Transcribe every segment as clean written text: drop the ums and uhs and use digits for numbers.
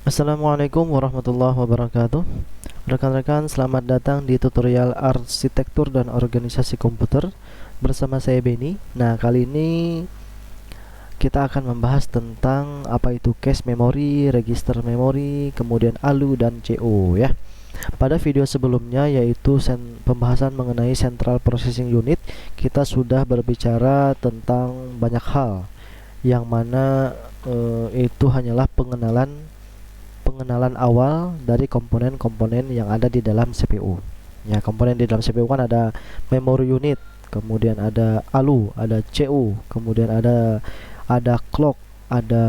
Assalamualaikum warahmatullahi wabarakatuh. Rekan-rekan, selamat datang di tutorial arsitektur dan organisasi komputer bersama saya Benny. Nah, kali ini kita akan membahas tentang apa itu cache memory, register memory, kemudian ALU dan CO ya. Pada video sebelumnya yaitu pembahasan mengenai Central Processing Unit, kita sudah berbicara tentang banyak hal yang mana itu hanyalah pengenalan awal dari komponen-komponen yang ada di dalam CPU. Ya, komponen di dalam CPU kan ada memory unit, kemudian ada ALU, ada CU, kemudian ada clock, ada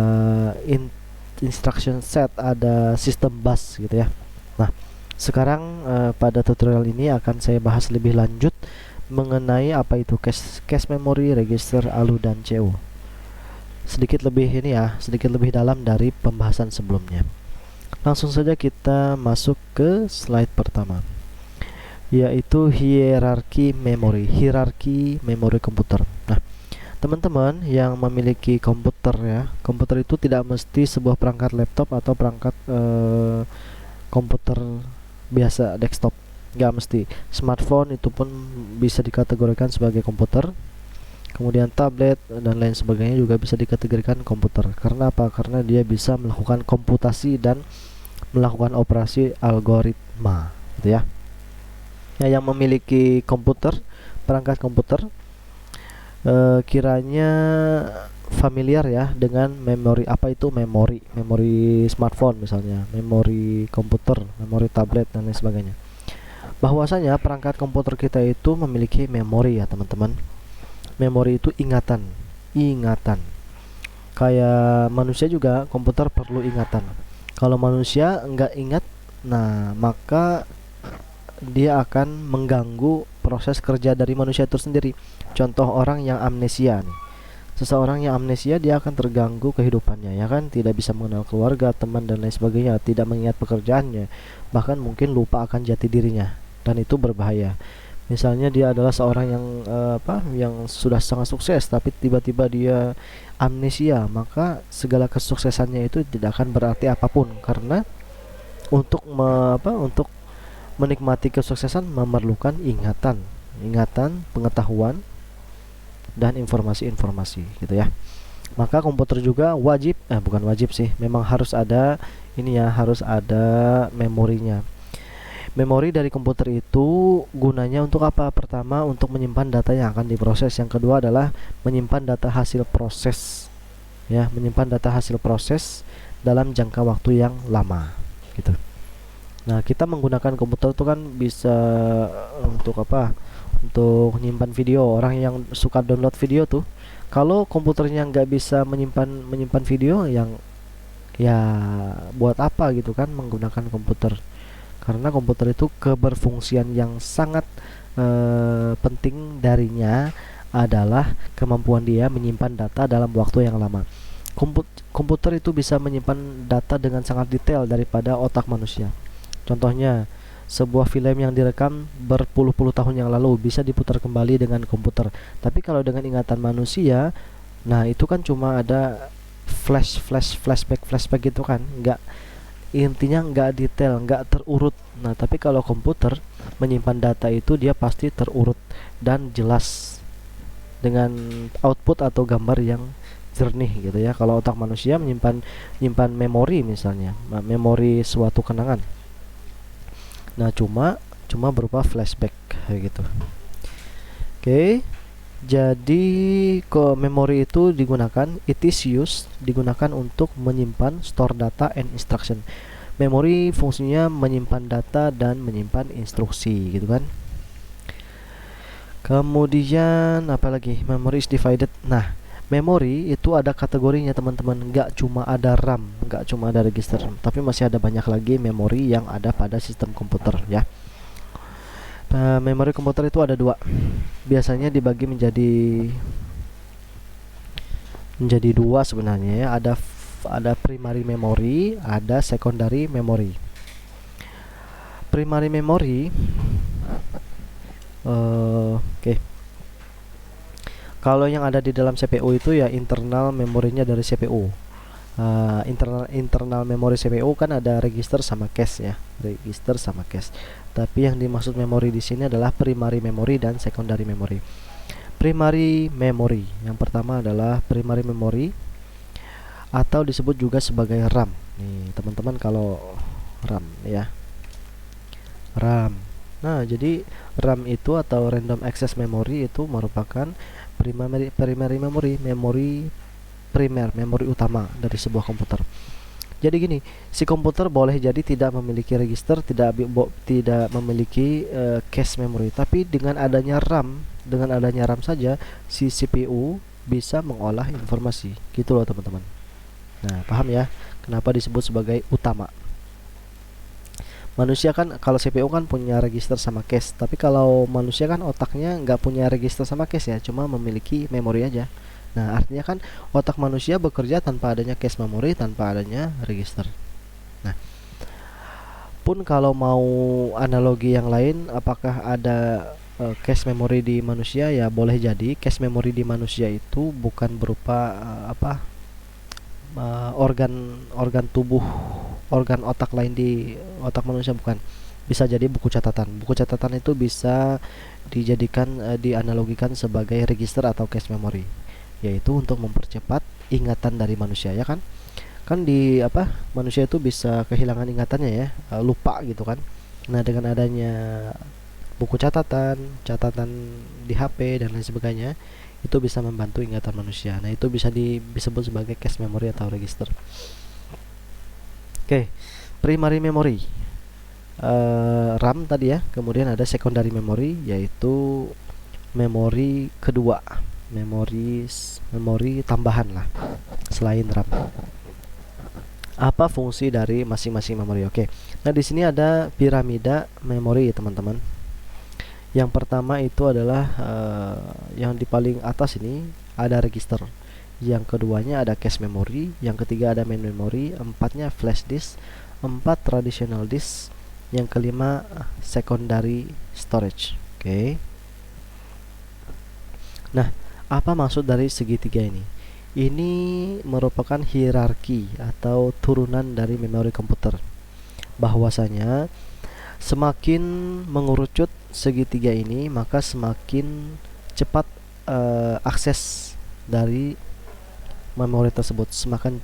instruction set, ada system bus gitu ya. Nah, sekarang pada tutorial ini akan saya bahas lebih lanjut mengenai apa itu cache memory, register, ALU dan CU. Sedikit lebih dalam dari pembahasan sebelumnya. Langsung saja kita masuk ke slide pertama, yaitu hierarki memori komputer. Nah, teman-teman yang memiliki komputer ya, komputer itu tidak mesti sebuah perangkat laptop atau perangkat komputer biasa desktop, nggak mesti. Smartphone itu pun bisa dikategorikan sebagai komputer. Kemudian tablet dan lain sebagainya juga bisa dikategorikan komputer. Karena apa? Karena dia bisa melakukan komputasi dan melakukan operasi algoritma, gitu ya. Ya, yang memiliki komputer, perangkat komputer, kiranya familiar ya dengan memori. Apa itu memori? Memori smartphone misalnya, memori komputer, memori tablet dan lain sebagainya. Bahwasanya perangkat komputer kita itu memiliki memori ya teman-teman. Memori itu ingatan. Kayak manusia juga komputer perlu ingatan. Kalau manusia nggak ingat, nah maka dia akan mengganggu proses kerja dari manusia itu sendiri. Contoh orang yang amnesia nih. Seseorang yang amnesia dia akan terganggu kehidupannya ya kan, tidak bisa mengenal keluarga, teman dan lain sebagainya, tidak mengingat pekerjaannya, bahkan mungkin lupa akan jati dirinya dan itu berbahaya. Misalnya dia adalah seorang yang sudah sangat sukses tapi tiba-tiba dia amnesia, maka segala kesuksesannya itu tidak akan berarti apapun karena untuk menikmati kesuksesan memerlukan ingatan, pengetahuan dan informasi-informasi gitu ya. Maka komputer juga bukan wajib sih, memang harus ada harus ada memorinya. Memori dari komputer itu gunanya untuk apa? Pertama, untuk menyimpan data yang akan diproses. Yang kedua adalah menyimpan data hasil proses. Ya, menyimpan data hasil proses dalam jangka waktu yang lama, gitu. Nah, kita menggunakan komputer itu kan bisa untuk apa? Untuk menyimpan video. Orang yang suka download video tuh, kalau komputernya nggak bisa menyimpan video, yang ya buat apa gitu kan menggunakan komputer? Karena komputer itu keberfungsian yang sangat penting darinya adalah kemampuan dia menyimpan data dalam waktu yang lama. Komputer itu bisa menyimpan data dengan sangat detail daripada otak manusia. Contohnya, sebuah film yang direkam berpuluh-puluh tahun yang lalu bisa diputar kembali dengan komputer. Tapi kalau dengan ingatan manusia, nah itu kan cuma ada flashback gitu kan, intinya nggak detail, nggak terurut. Nah, tapi kalau komputer menyimpan data itu dia pasti terurut dan jelas dengan output atau gambar yang jernih gitu ya. Kalau otak manusia menyimpan memori misalnya, memori suatu kenangan. Nah, cuma berupa flashback kayak gitu. Oke. Jadi memori itu digunakan untuk menyimpan, store data and instruction. Memori fungsinya menyimpan data dan menyimpan instruksi gitu kan. Kemudian apalagi? Memory is divided. Nah, memori itu ada kategorinya teman-teman. Nggak cuma ada RAM, nggak cuma ada register, tapi masih ada banyak lagi memori yang ada pada sistem komputer ya. Memori komputer itu ada dua, biasanya dibagi menjadi dua sebenarnya ya. Ada primary memory, ada secondary memory. Primary memory, oke. Kalau yang ada di dalam CPU itu ya internal memorinya dari CPU. internal memori CPU kan ada register sama cache ya, register sama cache. Tapi yang dimaksud memori di sini adalah primary memory dan secondary memory. Primary memory yang pertama adalah primary memory atau disebut juga sebagai RAM. Nih teman-teman, kalau RAM ya, RAM. Nah, jadi RAM itu atau random access memory itu merupakan primary memory, memori primer, memori utama dari sebuah komputer. Jadi gini, si komputer boleh jadi tidak memiliki register, tidak memiliki cache memory, tapi dengan adanya RAM saja si CPU bisa mengolah informasi. Gitu loh teman-teman. Nah, paham ya kenapa disebut sebagai utama? Manusia kan kalau CPU kan punya register sama cache, tapi kalau manusia kan otaknya nggak punya register sama cache ya, cuma memiliki memori aja. Nah, artinya kan otak manusia bekerja tanpa adanya cache memori, tanpa adanya register. Nah, pun kalau mau analogi yang lain, apakah ada cache memori di manusia? Ya boleh jadi cache memori di manusia itu bukan berupa organ tubuh, organ otak lain di otak manusia, bukan. Bisa jadi buku catatan. Buku catatan itu bisa dijadikan dianalogikan sebagai register atau cache memory, yaitu untuk mempercepat ingatan dari manusia ya kan. Kan di manusia itu bisa kehilangan ingatannya ya, lupa gitu kan. Nah, dengan adanya buku catatan di HP dan lain sebagainya, itu bisa membantu ingatan manusia. Nah, itu bisa disebut sebagai cache memory atau register. Oke, primary memory, RAM tadi ya. Kemudian ada secondary memory, yaitu memori kedua, memori tambahan lah selain RAM. Apa fungsi dari masing-masing memori? Oke. Nah, di sini ada piramida memori teman-teman. Yang pertama itu adalah yang di paling atas ini ada register. Yang keduanya ada cache memory, yang ketiga ada main memory, empatnya flash disk, 4 traditional disk, yang kelima secondary storage. Oke. Nah, apa maksud dari segitiga ini? Ini merupakan hierarki atau turunan dari memori komputer. Bahwasanya semakin mengerucut segitiga ini, maka semakin cepat akses dari memori tersebut,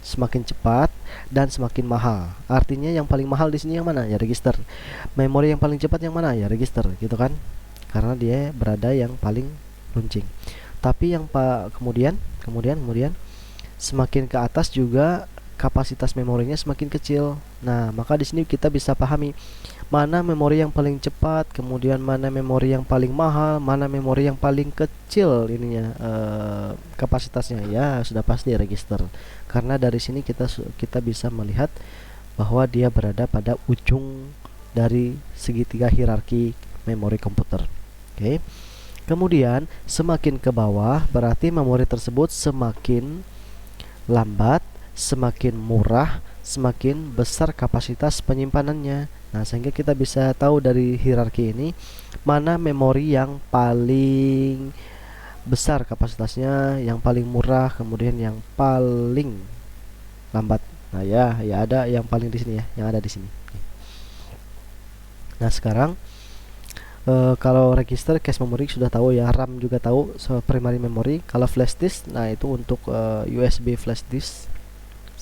semakin cepat dan semakin mahal. Artinya yang paling mahal di sini yang mana? Ya register. Memori yang paling cepat yang mana? Ya register, gitu kan? Karena dia berada yang paling runcing. Tapi yang kemudian semakin ke atas juga kapasitas memorinya semakin kecil. Nah, maka di sini kita bisa pahami mana memori yang paling cepat, kemudian mana memori yang paling mahal, mana memori yang paling kecil ininya kapasitasnya. Ya, sudah pasti register. Karena dari sini kita bisa melihat bahwa dia berada pada ujung dari segitiga hierarki memori komputer. Oke. Kemudian semakin ke bawah berarti memori tersebut semakin lambat, semakin murah, semakin besar kapasitas penyimpanannya. Nah, sehingga kita bisa tahu dari hierarki ini mana memori yang paling besar kapasitasnya, yang paling murah, kemudian yang paling lambat. Nah, ya ada yang paling di sini ya, yang ada di sini. Nah, sekarang kalau register, cache memory sudah tahu ya, RAM juga tahu, primary memory. Kalau flash disk, nah itu untuk USB flash disk,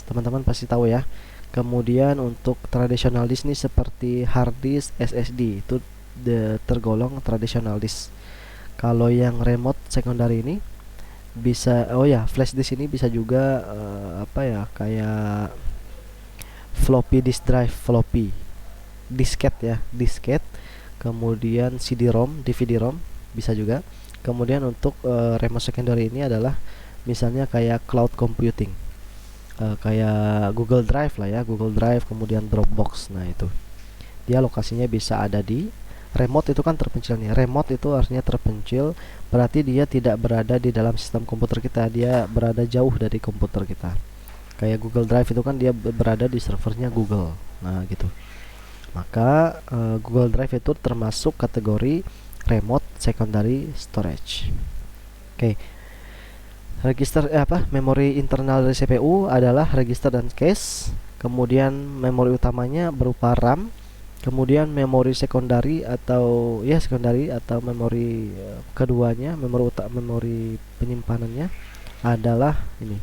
teman-teman pasti tahu ya. Kemudian untuk traditional disk nih seperti hard disk, SSD itu tergolong traditional disk. Kalau yang remote secondary ini bisa, flash disk ini bisa juga kayak floppy disk drive, floppy disket ya, disket. Kemudian CD-ROM, DVD-ROM bisa juga. Kemudian untuk remote secondary ini adalah misalnya kayak cloud computing, kayak Google Drive lah ya, Google Drive, kemudian Dropbox. Nah, itu dia lokasinya bisa ada di remote, itu kan terpencil nih. Remote itu artinya terpencil, berarti dia tidak berada di dalam sistem komputer kita, dia berada jauh dari komputer kita. Kayak Google Drive itu kan dia berada di servernya Google. Nah, gitu. Maka Google Drive itu termasuk kategori remote secondary storage. Oke. Register memori internal dari CPU adalah register dan cache. Kemudian memori utamanya berupa RAM. Kemudian memori sekundari atau memori keduanya, memori penyimpanannya adalah ini,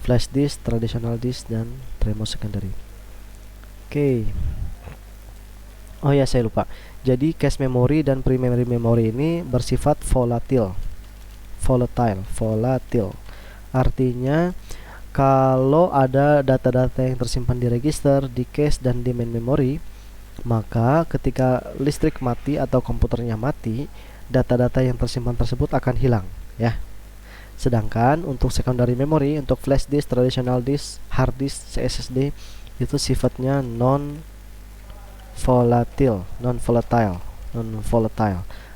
flash disk, traditional disk, dan remote secondary. Oke. Oh ya, saya lupa. Jadi cache memory dan primary memory ini bersifat volatile. Artinya kalau ada data-data yang tersimpan di register, di cache, dan di main memory, maka ketika listrik mati atau komputernya mati, data-data yang tersimpan tersebut akan hilang, ya. Sedangkan untuk secondary memory, untuk flash disk, traditional disk, hard disk, SSD itu sifatnya non volatile.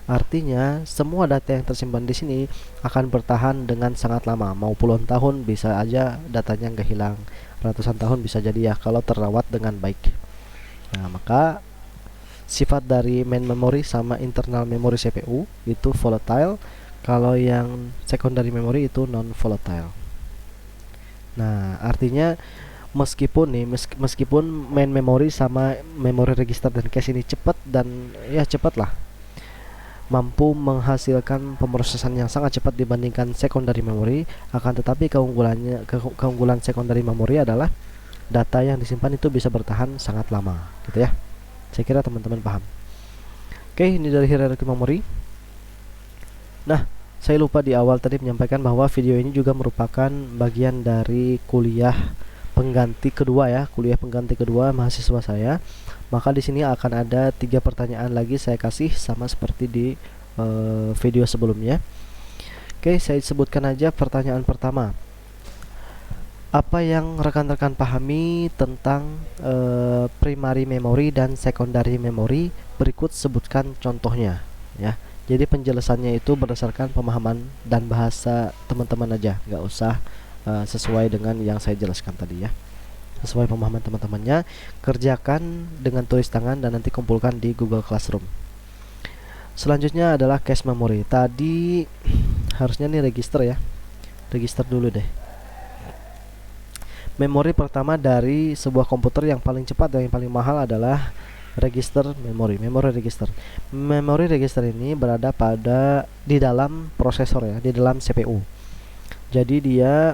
Artinya semua data yang tersimpan di sini akan bertahan dengan sangat lama, mau puluhan tahun bisa aja datanya nggak hilang, ratusan tahun bisa jadi ya kalau terawat dengan baik. Nah, maka sifat dari main memory sama internal memory CPU itu volatile, kalau yang secondary memory itu non volatile. Nah, artinya meskipun main memory sama memory register dan cache ini cepat, dan ya cepat lah, mampu menghasilkan pemrosesan yang sangat cepat dibandingkan secondary memory, akan tetapi keunggulan secondary memory adalah data yang disimpan itu bisa bertahan sangat lama, gitu ya. Saya kira teman-teman paham. Oke, ini dari hierarki memori. Nah, saya lupa di awal tadi menyampaikan bahwa video ini juga merupakan bagian dari kuliah pengganti kedua ya, mahasiswa saya. Maka di sini akan ada 3 pertanyaan lagi saya kasih, sama seperti di video sebelumnya. Oke, saya sebutkan aja pertanyaan pertama. Apa yang rekan-rekan pahami tentang primary memory dan secondary memory? Berikut sebutkan contohnya, ya. Jadi penjelasannya itu berdasarkan pemahaman dan bahasa teman-teman aja, nggak usah sesuai dengan yang saya jelaskan tadi ya. Sesuai pemahaman teman-temannya, kerjakan dengan tulis tangan dan nanti kumpulkan di Google Classroom. Selanjutnya adalah cache memory. Tadi harusnya nih register ya. Register dulu deh. Memori pertama dari sebuah komputer yang paling cepat dan yang paling mahal adalah register memory. Memori register ini berada di dalam prosesor ya, di dalam CPU. Jadi dia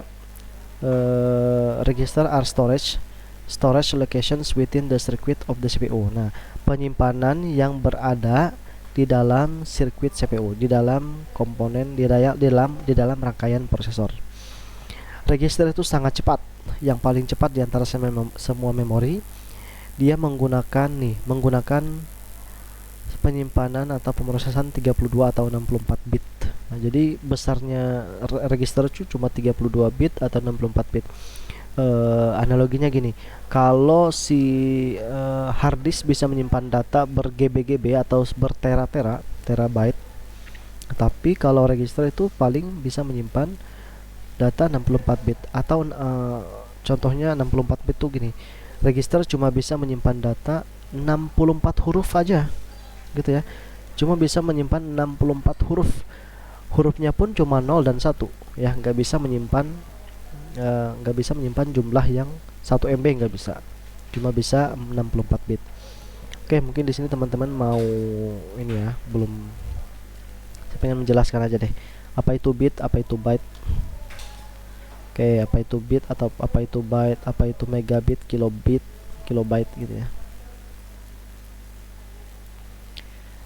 register are storage locations within the circuit of the CPU. Nah, penyimpanan yang berada di dalam sirkuit CPU, di dalam komponen, di dalam rangkaian prosesor. Register itu sangat cepat, yang paling cepat di antara semua memori. Dia menggunakan penyimpanan atau pemrosesan 32 atau 64 bit. Nah, jadi besarnya register itu cuma 32 bit atau 64 bit. Analoginya gini, kalau si hard disk bisa menyimpan data ber-GB atau terabyte, tapi kalau register itu paling bisa menyimpan data 64 bit. Atau contohnya 64 bit tuh gini, register cuma bisa menyimpan data 64 huruf aja, gitu ya. Cuma bisa menyimpan 64 huruf. Hurufnya pun cuma 0 dan 1 ya, nggak bisa menyimpan jumlah yang 1 MB, nggak bisa. Cuma bisa 64 bit. Oke, mungkin di sini teman-teman mau ini ya, belum, saya pengen menjelaskan aja deh. Apa itu bit, apa itu byte. Oke, apa itu bit atau apa itu byte, apa itu megabit, kilobyte gitu ya.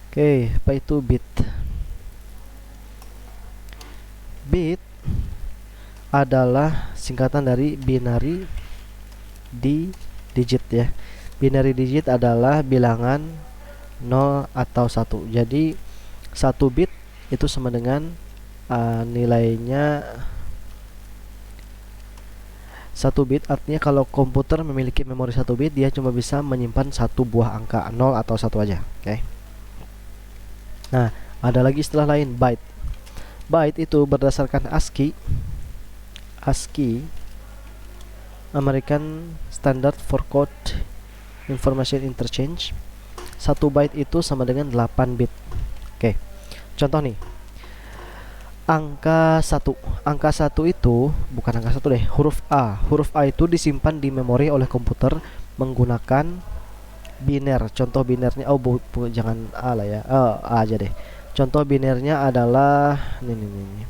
Oke, apa itu bit? Bit adalah singkatan dari binary digit ya. Binary digit adalah bilangan 0 atau 1. Jadi 1 bit itu sama dengan nilainya 1 bit. Artinya kalau komputer memiliki memori 1 bit, dia cuma bisa menyimpan 1 buah angka, 0 atau 1 aja. Oke. Nah, ada lagi istilah lain, byte. Byte itu berdasarkan ASCII, American Standard for Code Information Interchange. 1 byte itu sama dengan 8 bit. Oke. Contoh nih. Angka 1 itu bukan angka 1 deh, huruf A. Huruf A itu disimpan di memori oleh komputer menggunakan biner. Contoh binernya, jangan A lah ya, A aja deh. Contoh binernya adalah ini.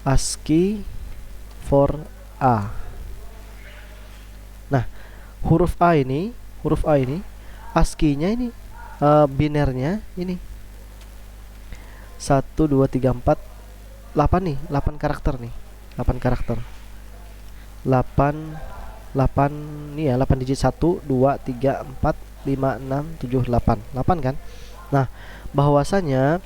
ASCII for A. Nah, huruf A ini ASCII-nya ini, binernya ini 1 2 3 4 8 nih, 8 karakter nih. 8 karakter. 8 8 nih ya, 8 digit, 1 2 3 4 5 6 7 8. 8 kan? Nah, bahwasanya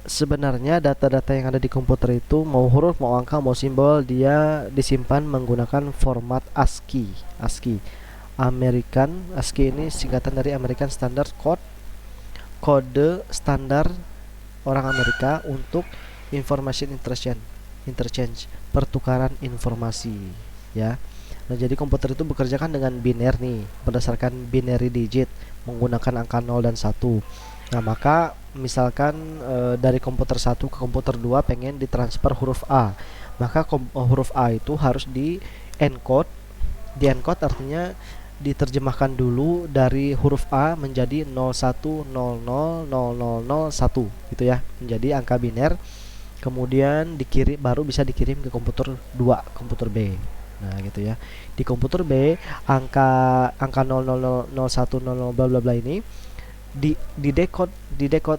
sebenarnya data-data yang ada di komputer itu, mau huruf, mau angka, mau simbol, dia disimpan menggunakan format ASCII. ASCII ini singkatan dari American Standard Code, kode standar orang Amerika untuk information interchange, pertukaran informasi, ya. Nah, jadi komputer itu bekerja kan dengan biner nih, berdasarkan binary digit menggunakan angka 0 dan 1. Nah, maka misalkan dari komputer 1 ke komputer 2 pengen ditransfer huruf A, maka huruf A itu harus di encode. Di encode artinya diterjemahkan dulu dari huruf A menjadi 01000001 gitu ya, menjadi angka biner. Kemudian baru bisa dikirim ke komputer 2, komputer B. Nah, gitu ya. Di komputer B, angka 00000100 bla bla bla ini di decode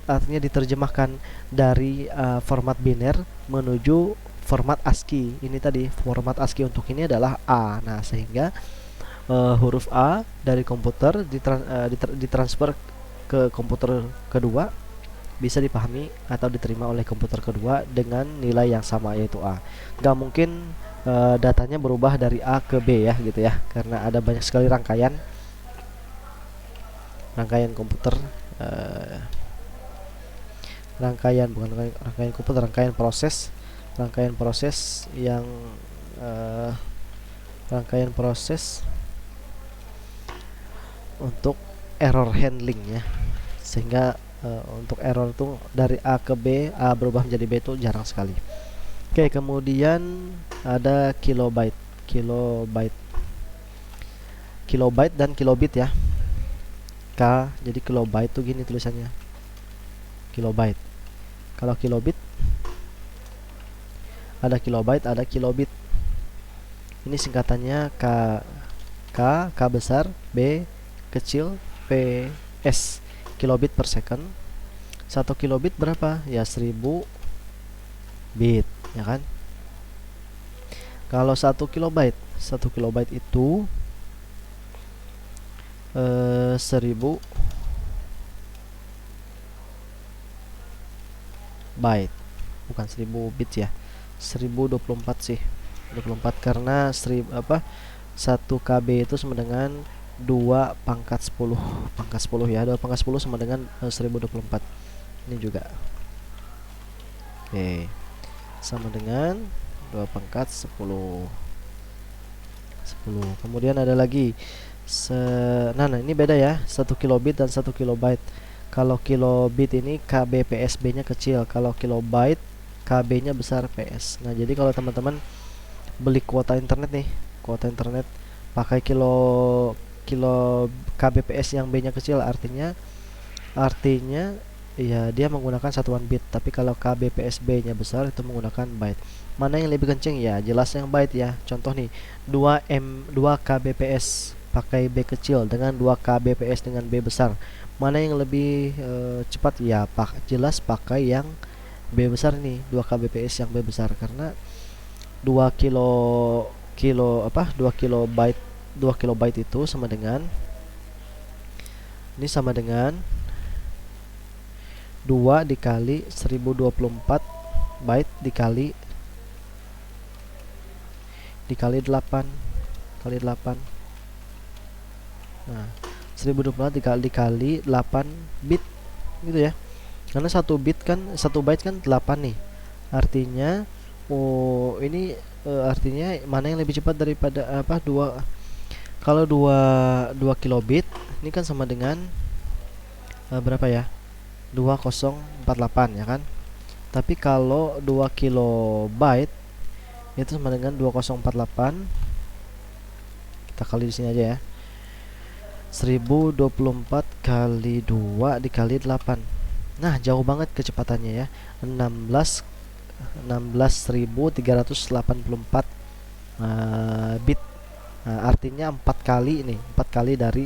artinya diterjemahkan dari format biner menuju format ASCII. Ini tadi format ASCII untuk ini adalah A. Nah, sehingga huruf A dari komputer ditransfer ke komputer kedua, bisa dipahami atau diterima oleh komputer kedua dengan nilai yang sama, yaitu A. Gak mungkin datanya berubah dari A ke B ya, gitu ya, karena ada banyak sekali rangkaian komputer, rangkaian proses yang untuk error handling ya, sehingga untuk error itu dari A ke B, A berubah menjadi B itu jarang sekali. Oke, kemudian ada kilobyte dan kilobit ya. Jadi kilobyte tuh gini tulisannya, kilobyte. Kalau kilobit, ada kilobyte, ada kilobit. Ini singkatannya K besar, B kecil, P S, kilobit per second. 1 kilobit berapa? Ya 1000 bit, ya kan? Kalau 1 kilobyte itu 1000 byte, bukan 1000 bit ya, 1024 sih, 24, karena 1 KB itu sama dengan 2 pangkat 10 ya, 2 pangkat 10 sama dengan 1024. Ini juga oke, sama dengan 2 pangkat 10. Kemudian ada lagi nah ini beda ya, 1 kilobit dan 1 kilobyte. Kalau kilobit ini KBPSB nya kecil, kalau kilobyte KB nya besar PS. Nah, jadi kalau teman-teman beli kuota internet pakai kilo KBPS yang B nya kecil, artinya ya dia menggunakan satuan bit. Tapi kalau KBPSB nya besar itu menggunakan byte. Mana yang lebih kenceng? Ya jelas yang byte ya. Contoh nih, 2 KBPS pakai B kecil dengan 2 KBPS dengan B besar, mana yang lebih cepat? Ya jelas pakai yang B besar nih, 2 KBPS yang B besar, karena 2 kilobyte itu sama dengan 2 dikali 1024 byte dikali 8 kali 8. Nah, 1024 dikali 8 bit gitu ya. Karena 1 byte kan 8 nih. Artinya ini artinya mana yang lebih cepat daripada kalau 2 kilobit ini kan sama dengan berapa ya? 2048 ya kan. Tapi kalau 2 kilobyte itu sama dengan 2048, kita kali di sini aja ya. 1024 kali 2 dikali 8. Nah, jauh banget kecepatannya ya. 16.384 bit. Nah, artinya 4 kali ini, 4 kali dari,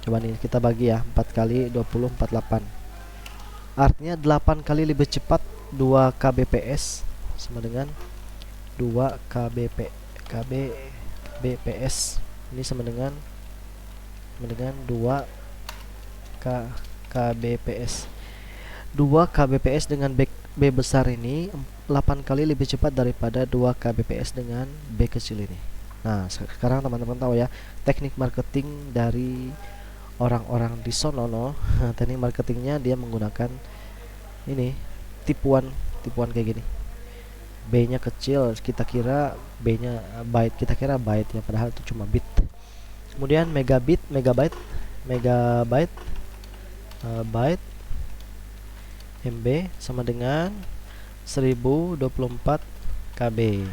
coba nih kita bagi ya, 4 kali 2048. Artinya 8 kali lebih cepat 2 kbps sama dengan 2 kbps. Ini sama dengan 2 kbps. 2 kbps dengan B besar ini 8 kali lebih cepat daripada 2 kbps dengan B kecil ini. Nah, sekarang teman-teman tahu ya teknik marketing dari orang-orang di sono. Teknik marketingnya dia menggunakan ini, tipuan kayak gini. B-nya kecil, kita kira B-nya byte, kita kira byte ya, padahal itu cuma bit. Kemudian megabit, megabyte, byte, MB sama dengan 1024 KB,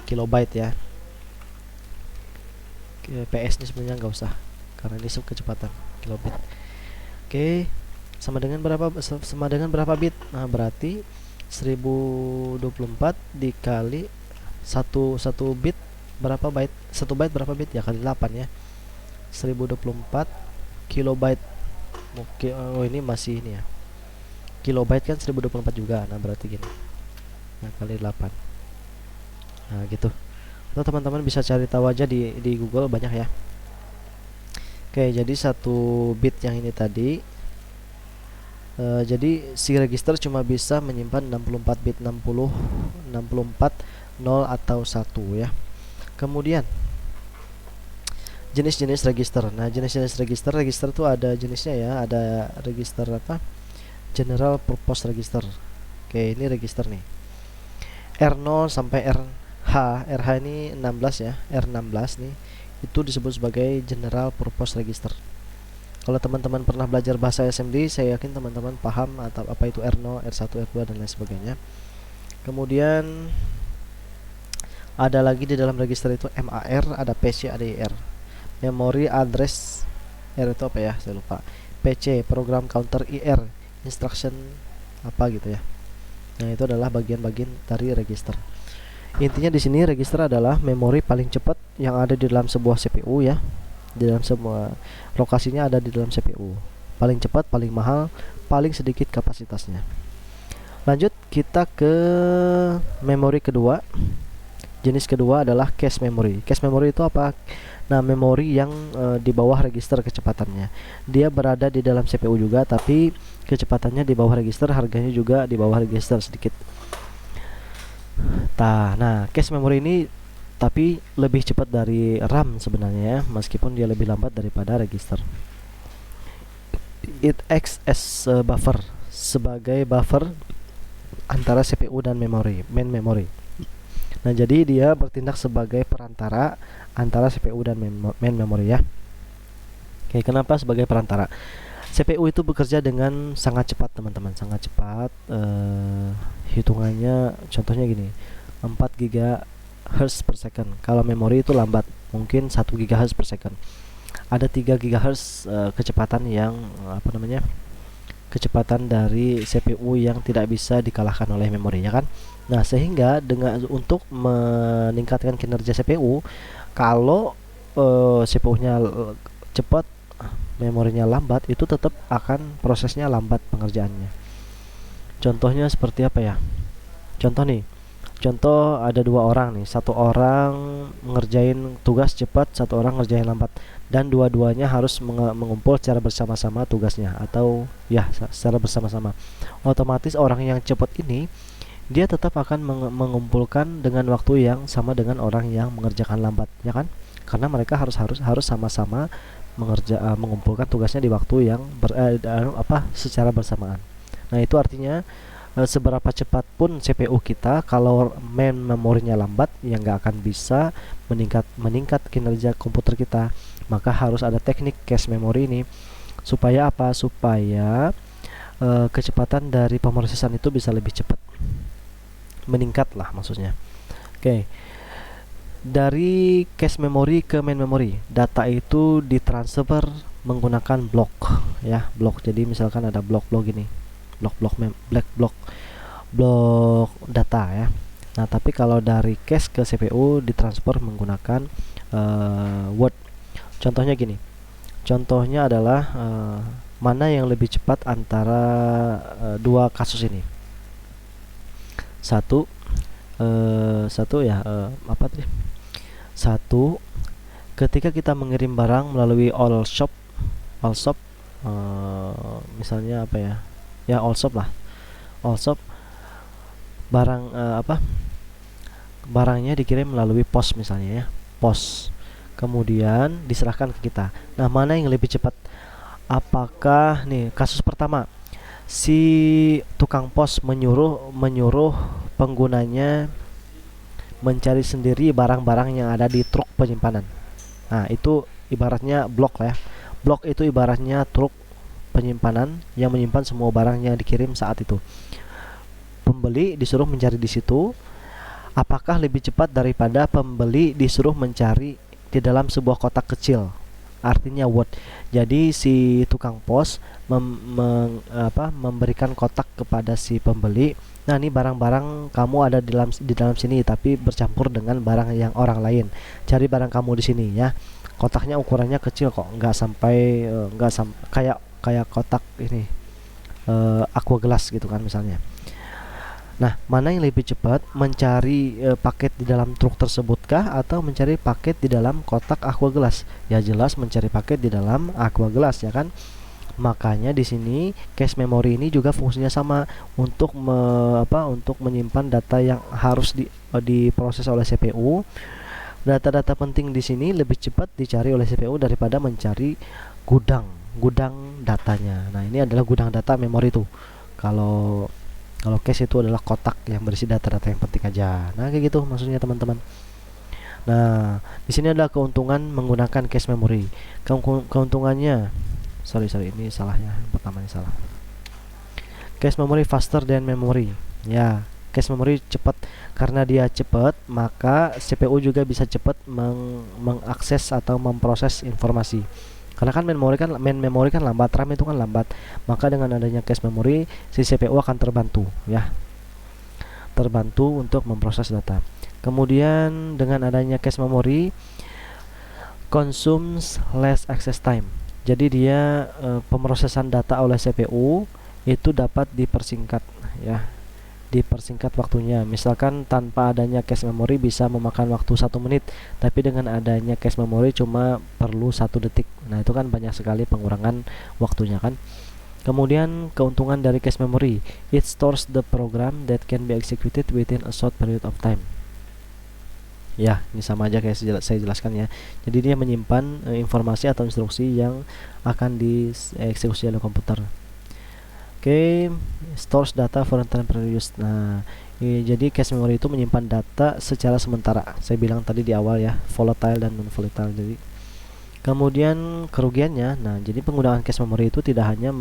kilobyte ya. PS ini sebenarnya nggak usah karena ini kecepatan kilobit. Oke, sama dengan berapa bit? Nah, berarti 1024 dikali 1 bit berapa byte? 1 byte berapa bit ya, kali 8 ya. 1024 kilobyte. Oke, oh ini masih ini ya. Kilobyte kan 1024 juga. Nah, berarti gini. Nah, kali 8. Nah, gitu. Atau teman-teman bisa cari tahu aja di Google, banyak ya. Oke, jadi 1 bit yang ini tadi, jadi si register cuma bisa menyimpan 64 bit, 64 0 atau 1 ya. Kemudian jenis-jenis register. Nah, jenis-jenis register tuh ada jenisnya ya. Ada register apa? General purpose register. Oke, ini register nih. R0 sampai RH ini 16 ya. R16 nih itu disebut sebagai general purpose register. Kalau teman-teman pernah belajar bahasa SMD, saya yakin teman-teman paham atau apa itu R0, R1, R2 dan lain sebagainya. Kemudian ada lagi di dalam register itu MAR, ada PC, ada IR. Memory address, R itu apa ya? Saya lupa. PC, program counter, IR, instruction apa gitu ya. Nah, itu adalah bagian-bagian dari register. Intinya di sini register adalah memori paling cepat yang ada di dalam sebuah CPU ya. Di dalam semua lokasinya ada di dalam CPU. Paling cepat, paling mahal, paling sedikit kapasitasnya. Lanjut kita ke memori kedua. Jenis kedua adalah cache memory. Cache memory itu apa? Nah, memori yang di bawah register kecepatannya. Dia berada di dalam CPU juga, tapi kecepatannya di bawah register, harganya juga di bawah register sedikit. Nah, cache memory ini tapi lebih cepat dari RAM sebenarnya ya, meskipun dia lebih lambat daripada register. It acts as a buffer, sebagai buffer antara CPU dan main memory. Nah, jadi dia bertindak sebagai perantara antara CPU dan main memory ya. Oke, kenapa sebagai perantara? CPU itu bekerja dengan sangat cepat teman-teman, sangat cepat. Hitungannya contohnya gini, 4 GHz per second. Kalau memori itu lambat, mungkin 1 GHz per second. Ada 3 GHz kecepatan yang kecepatan dari CPU yang tidak bisa dikalahkan oleh memori ya kan. Nah, sehingga untuk meningkatkan kinerja CPU, kalau CPU-nya cepat, memorinya lambat, itu tetap akan prosesnya lambat pengerjaannya. Contohnya seperti apa ya? Contoh ada 2 orang nih, satu orang mengerjain tugas cepat, satu orang ngerjain lambat, dan dua-duanya harus mengumpul secara bersama-sama tugasnya, atau ya secara bersama-sama. Otomatis orang yang cepat ini dia tetap akan mengumpulkan dengan waktu yang sama dengan orang yang mengerjakan lambat, ya kan? Karena mereka harus sama-sama mengumpulkan tugasnya di waktu yang secara bersamaan. Nah, itu artinya seberapa cepat pun CPU kita, kalau main memorinya lambat, ya nggak akan bisa meningkat kinerja komputer kita. Maka harus ada teknik cache memory ini supaya apa? Supaya kecepatan dari pemrosesan itu bisa lebih cepat, meningkat lah maksudnya. Oke, dari cache memory ke main memory, data itu ditransfer menggunakan blok ya, blok. Jadi misalkan ada blok-blok ini, blok data ya. Nah, tapi kalau dari cache ke CPU ditransfer menggunakan word. Contohnya gini. Contohnya adalah mana yang lebih cepat antara dua kasus ini. Satu ya, apa tadi? Satu, ketika kita mengirim barang melalui all shop, misalnya apa ya? Ya all shop lah. All shop, barang barangnya dikirim melalui pos misalnya ya, pos. Kemudian diserahkan ke kita. Nah, mana yang lebih cepat? Apakah nih kasus pertama, si tukang pos menyuruh penggunanya mencari sendiri barang-barang yang ada di truk penyimpanan. Nah, itu ibaratnya blok lah ya. Blok itu ibaratnya truk penyimpanan yang menyimpan semua barang yang dikirim saat itu. Pembeli disuruh mencari di situ. Apakah lebih cepat daripada pembeli disuruh mencari di dalam sebuah kotak kecil, artinya word. Jadi si tukang pos memberikan kotak kepada si pembeli. Nah, ini barang-barang kamu ada di dalam sini, tapi bercampur dengan barang yang orang lain. Cari barang kamu di sini ya. Kotaknya ukurannya kecil kok, nggak sampai kayak kotak ini aqua gelas gitu kan misalnya. Nah, mana yang lebih cepat, mencari paket di dalam truk tersebutkah atau mencari paket di dalam kotak aqua gelas? Ya jelas mencari paket di dalam aqua gelas ya kan. Makanya di sini cache memory ini juga fungsinya sama, untuk untuk menyimpan data yang harus diproses oleh CPU. Data-data penting di sini lebih cepat dicari oleh CPU daripada mencari gudang datanya. Nah, ini adalah gudang data memori itu. Kalau cache itu adalah kotak yang berisi data-data yang penting aja. Nah, kayak gitu maksudnya teman-teman. Nah, di sini adalah keuntungan menggunakan cache memory. Keuntungannya, sorry ini salahnya, pertama ini salah. Cache memory faster than memory. Ya, cache memory cepat. Karena dia cepat, maka CPU juga bisa cepat mengakses atau memproses informasi. Karena kan main memory kan lambat, RAM itu kan lambat. Maka dengan adanya cache memory, si CPU akan terbantu ya. Terbantu untuk memproses data. Kemudian dengan adanya cache memory consumes less access time. Jadi dia pemrosesan data oleh CPU itu dapat dipersingkat ya. Dipersingkat waktunya. Misalkan tanpa adanya cache memory bisa memakan waktu 1 menit, tapi dengan adanya cache memory cuma perlu 1 detik. Nah, itu kan banyak sekali pengurangan waktunya kan. Kemudian keuntungan dari cache memory, it stores the program that can be executed within a short period of time. Ya, ini sama aja kayak saya jelaskan ya. Jadi dia menyimpan informasi atau instruksi yang akan dieksekusi oleh komputer. Oke, stores data for temporary use. Nah, jadi cache memory itu menyimpan data secara sementara. Saya bilang tadi di awal ya, volatile dan non volatile. Jadi kemudian kerugiannya, nah jadi penggunaan cache memory itu tidak hanya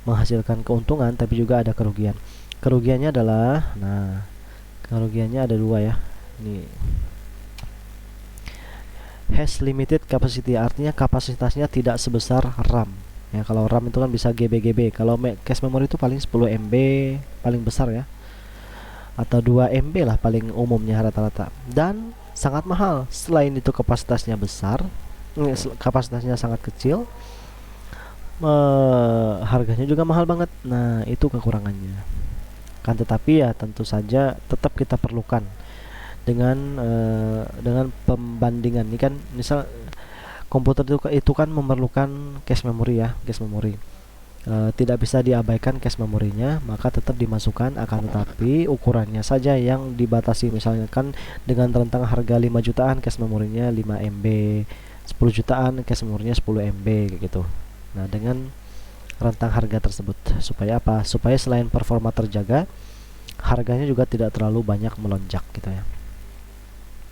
menghasilkan keuntungan, tapi juga ada kerugian. Kerugiannya adalah, nah kerugiannya ada 2 ya. Ini has limited capacity, artinya kapasitasnya tidak sebesar RAM. Ya, kalau RAM itu kan bisa GB. Kalau cache memory itu paling 10 MB paling besar ya, atau 2 MB lah paling umumnya rata-rata, dan sangat mahal. Selain itu kapasitasnya besar, kapasitasnya sangat kecil, harganya juga mahal banget. Nah, itu kekurangannya kan. Tetapi ya tentu saja tetap kita perlukan dengan pembandingan. Ini kan misal komputer itu kan memerlukan cache memory ya, cache memory. Tidak bisa diabaikan cache memorinya, maka tetap dimasukkan, akan tetapi ukurannya saja yang dibatasi. Misalnya kan dengan rentang harga 5 jutaan cache memorinya 5 MB, 10 jutaan cache memorinya 10 MB kayak gitu. Nah, dengan rentang harga tersebut supaya apa? Supaya selain performa terjaga, harganya juga tidak terlalu banyak melonjak gitu ya.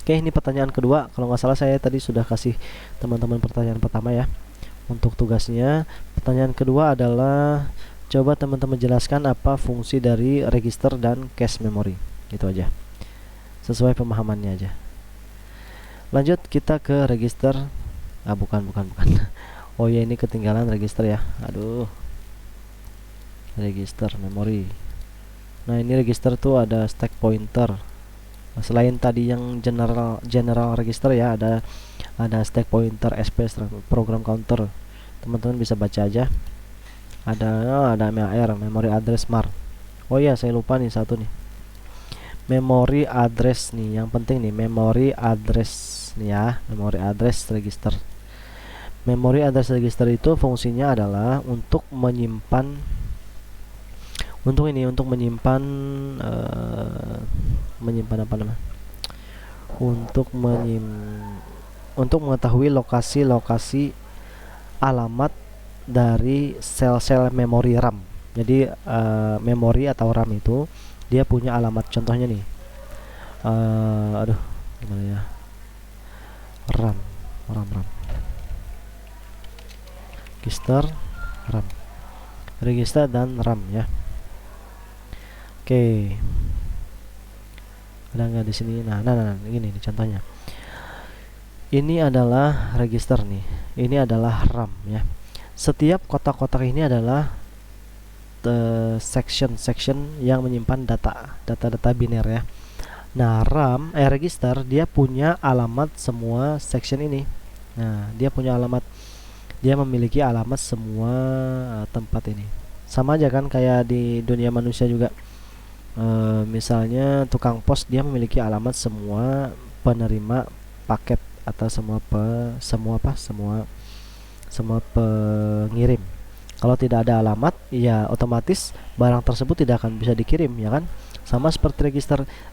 Oke, ini pertanyaan kedua. Kalau nggak salah saya tadi sudah kasih teman-teman pertanyaan pertama ya. untuk tugasnya. Pertanyaan kedua adalah coba teman-teman jelaskan apa fungsi dari register dan cache memory. Itu aja, sesuai pemahamannya aja. Lanjut kita ke register. Bukan. Oh ya, ini ketinggalan register ya. Aduh. Register memory. Nah, ini register tuh ada stack pointer. Selain tadi yang general register ya, ada stack pointer, SPS, program counter. Teman-teman bisa baca aja. Ada MAR, memory address mar. Oh iya, saya lupa nih satu nih. Memory address nih, yang penting nih memory address nih ya, memory address register. Memory address register itu fungsinya adalah untuk menyimpan menyimpan apa namanya? Untuk mengetahui lokasi-lokasi alamat dari sel-sel memori RAM. Jadi memori atau RAM itu dia punya alamat. Contohnya nih, gimana ya? RAM, register, RAM, register dan RAM ya. Oke, ada nggak di sini? Nah, ini nih contohnya. Ini adalah register nih. Ini adalah RAM ya. Setiap kotak-kotak ini adalah section yang menyimpan data biner ya. Nah, RAM register dia punya alamat semua section ini. Nah, dia memiliki alamat semua tempat ini. Sama aja kan kayak di dunia manusia juga. Misalnya tukang pos dia memiliki alamat semua penerima paket atau semua pengirim. Kalau tidak ada alamat, ya otomatis barang tersebut tidak akan bisa dikirim, ya kan? Sama seperti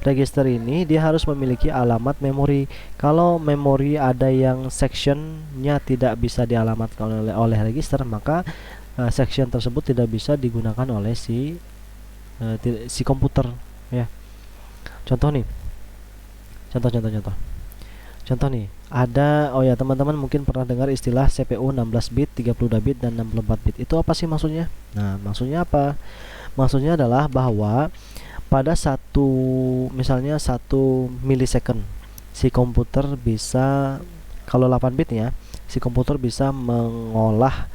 register ini dia harus memiliki alamat memori. Kalau memori ada yang sectionnya tidak bisa dialamatkan oleh register, maka section tersebut tidak bisa digunakan oleh si komputer ya. Contoh nih, contoh nih, ada teman-teman mungkin pernah dengar istilah CPU 16 bit, 32 bit dan 64 bit. Itu apa sih maksudnya? Nah, maksudnya apa? Maksudnya adalah bahwa pada misalnya 1 milisecond si komputer bisa, kalau 8 bit ya, si komputer bisa mengolah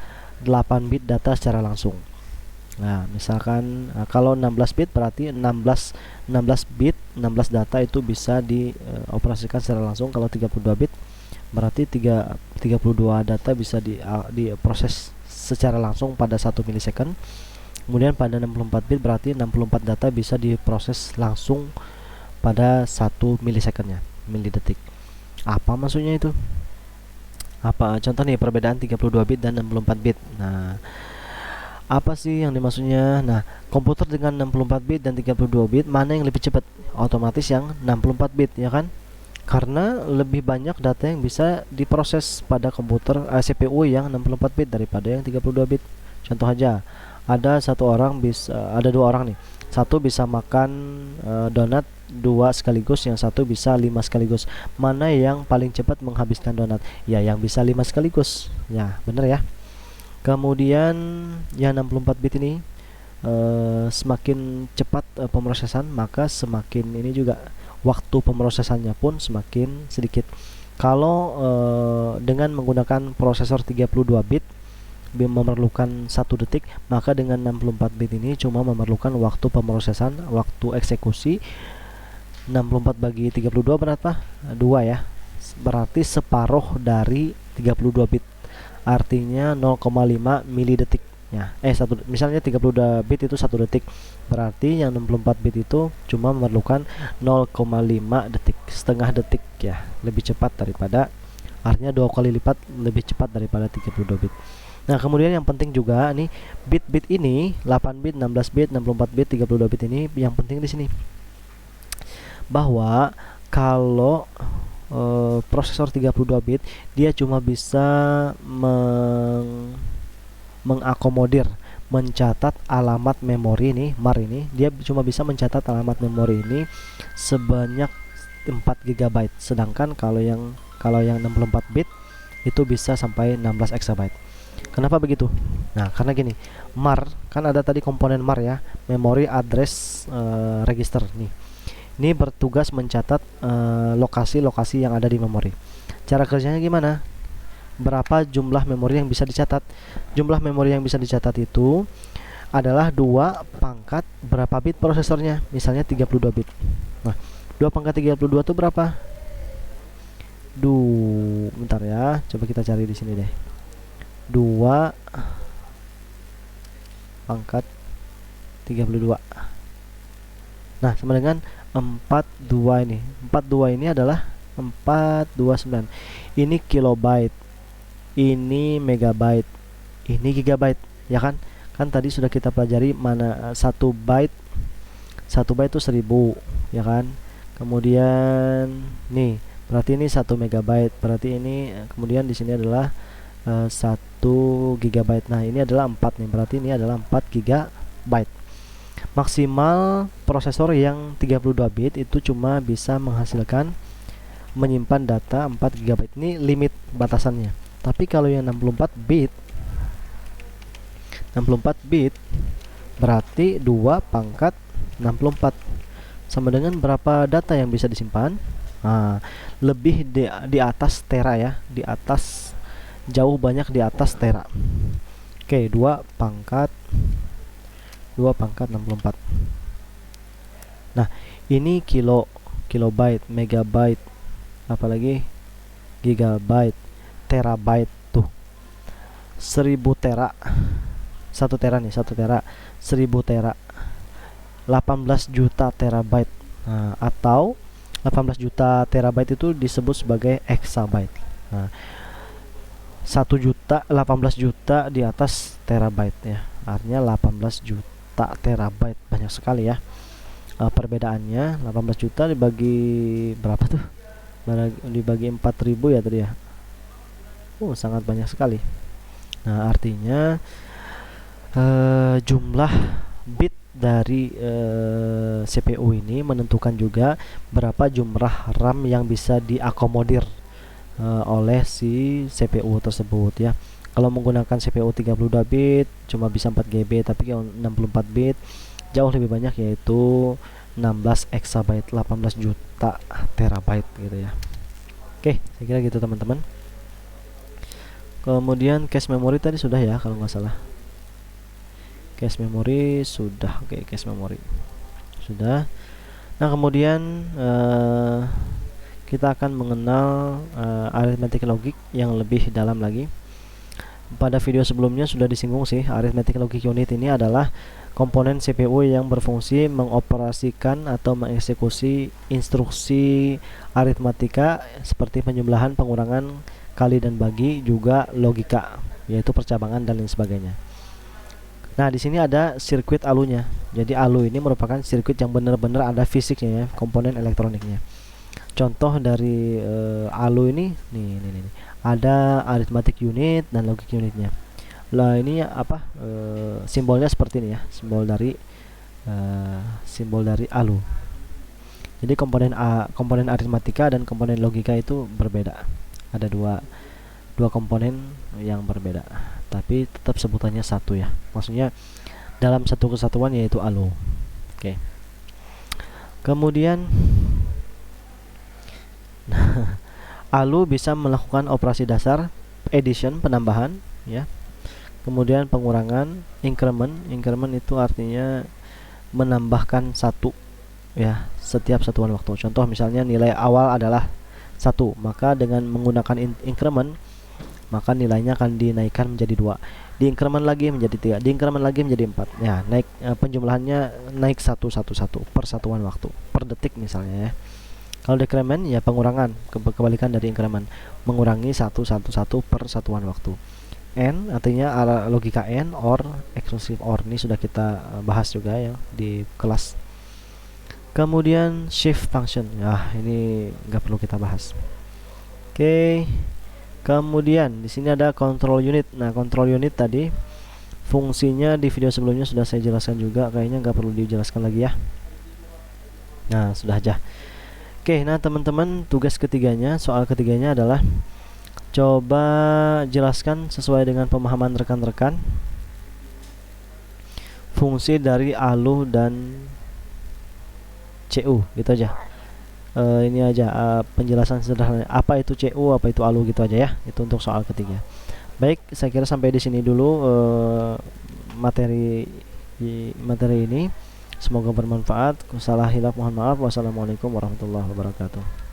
8 bit data secara langsung. Nah, misalkan kalau 16 bit berarti 16 bit, 16 data itu bisa dioperasikan secara langsung. Kalau 32 bit berarti 32 data bisa diproses secara langsung pada 1 milisecond. Kemudian pada 64 bit berarti 64 data bisa diproses langsung pada 1 milisecondnya, milidetik. Apa maksudnya itu? Apa contoh nih perbedaan 32 bit dan 64 bit. Nah, apa sih yang dimaksudnya? Nah, komputer dengan 64 bit dan 32 bit mana yang lebih cepat? Otomatis yang 64 bit ya kan? Karena lebih banyak data yang bisa diproses pada komputer CPU yang 64 bit daripada yang 32 bit. Contoh aja, ada dua orang nih. Satu bisa makan donat 2 sekaligus, yang satu bisa 5 sekaligus. Mana yang paling cepat menghabiskan donat? Ya, yang bisa 5 sekaligus. Ya, bener ya. Kemudian yang 64 bit ini semakin cepat pemrosesan, maka semakin ini juga waktu pemrosesannya pun semakin sedikit. Kalau dengan menggunakan prosesor 32 bit memerlukan 1 detik, maka dengan 64 bit ini cuma memerlukan waktu pemrosesan, waktu eksekusi 64 bagi 32 berapa? 2 ya. Berarti separuh dari 32 bit. Artinya 0,5 milidetik ya. Misalnya 32 bit itu 1 detik. Berarti yang 64 bit itu cuma memerlukan 0,5 detik, setengah detik ya. Lebih cepat daripada, artinya 2 kali lipat lebih cepat daripada 32 bit. Nah, kemudian yang penting juga nih, bit-bit ini 8 bit, 16 bit, 64 bit, 32 bit ini yang penting di sini bahwa kalau prosesor 32 bit dia cuma bisa mengakomodir, mencatat alamat memori ini, MAR ini, dia cuma bisa mencatat alamat memori ini sebanyak 4 GB. Sedangkan kalau yang 64 bit itu bisa sampai 16 exabyte. Kenapa begitu? Nah, karena gini, MAR kan ada tadi komponen MAR ya, Memory Address Register nih. Ini bertugas mencatat lokasi-lokasi yang ada di memori. Cara kerjanya gimana? Berapa jumlah memori yang bisa dicatat? Jumlah memori yang bisa dicatat itu adalah 2 pangkat berapa bit prosesornya, misalnya 32 bit. Nah, 2 pangkat 32 itu berapa? Bentar ya, coba kita cari di sini deh. 2 pangkat 32. Nah, sama dengan 42 ini. 42 ini adalah 429. Ini kilobyte. Ini megabyte. Ini gigabyte, ya kan? Kan tadi sudah kita pelajari mana 1 byte. 1 byte itu 1000, ya kan? Kemudian nih, berarti ini 1 megabyte. Berarti ini kemudian di sini adalah 1 gigabyte. Nah, ini adalah 4 nih. Berarti ini adalah 4 gigabyte. Maksimal prosesor yang 32 bit itu cuma bisa menghasilkan menyimpan data 4 GB. Ini limit batasannya. Tapi kalau yang 64 bit berarti 2 pangkat 64 sama dengan berapa data yang bisa disimpan? Nah, lebih di atas tera ya, di atas, jauh banyak di atas tera. Oke, 2 pangkat 64. Nah, ini kilobyte, megabyte, apalagi gigabyte, terabyte tuh. 1000 tera. 1 tera nih, 1 tera, 1000 tera. 18 juta terabyte. Nah, atau 18 juta terabyte itu disebut sebagai exabyte. Nah, 1 juta, 18 juta di atas terabyte ya. Artinya 18 juta terabyte, banyak sekali ya. Perbedaannya 18 juta dibagi berapa tuh? Dibagi 4000 ya tadi ya. Sangat banyak sekali. Nah, artinya jumlah bit dari CPU ini menentukan juga berapa jumlah RAM yang bisa diakomodir oleh si CPU tersebut ya. Kalau menggunakan CPU 32 bit cuma bisa 4 GB, tapi kalau 64 bit jauh lebih banyak, yaitu 16 exabyte, 18 juta terabyte gitu ya. Oke, saya kira gitu teman-teman. Kemudian cache memory tadi sudah ya kalau nggak salah. Cache memory sudah. Oke, cache memory sudah. Nah, kemudian kita akan mengenal arithmetic logic yang lebih dalam lagi. Pada video sebelumnya sudah disinggung sih, arithmetic logic unit ini adalah komponen CPU yang berfungsi mengoperasikan atau mengeksekusi instruksi aritmatika seperti penjumlahan, pengurangan, kali dan bagi, juga logika, yaitu percabangan dan lain sebagainya. Nah, di sini ada sirkuit alunya. Jadi alu ini merupakan sirkuit yang benar-benar ada fisiknya ya, komponen elektroniknya. Contoh dari alu ini nih, ada arithmetic unit dan logic unitnya. Lah, ini apa? Simbolnya seperti ini ya, simbol dari alu. Jadi komponen aritmatika dan komponen logika itu berbeda. Ada dua komponen yang berbeda, tapi tetap sebutannya satu ya. Maksudnya dalam satu kesatuan, yaitu alu. Oke. Kemudian alu bisa melakukan operasi dasar, addition, penambahan ya. Kemudian pengurangan, increment itu artinya menambahkan satu ya setiap satuan waktu. Contoh misalnya nilai awal adalah 1, maka dengan menggunakan increment maka nilainya akan dinaikkan menjadi 2, diincrement lagi menjadi 3, diincrement lagi menjadi 4 ya, naik penjumlahannya naik 1 per satuan waktu, per detik misalnya ya. Kalau decrement ya pengurangan, kebalikan dari increment, mengurangi 1 per satuan waktu. N artinya logika N, or, exclusive or, ini sudah kita bahas juga ya di kelas. Kemudian shift function, ya ini nggak perlu kita bahas. Oke. Kemudian di sini ada control unit. Nah, control unit tadi fungsinya di video sebelumnya sudah saya jelaskan juga, kayaknya nggak perlu dijelaskan lagi ya. Nah, sudah aja. Oke, nah teman-teman, tugas ketiganya, soal ketiganya adalah Coba jelaskan sesuai dengan pemahaman rekan-rekan fungsi dari ALU dan CU, gitu aja. Ini aja penjelasan sederhana apa itu CU, apa itu ALU, gitu aja ya. Itu untuk soal ketiga. Baik, saya kira sampai di sini dulu materi ini. Semoga bermanfaat. Salah hilaf mohon maaf. Wassalamualaikum warahmatullahi wabarakatuh.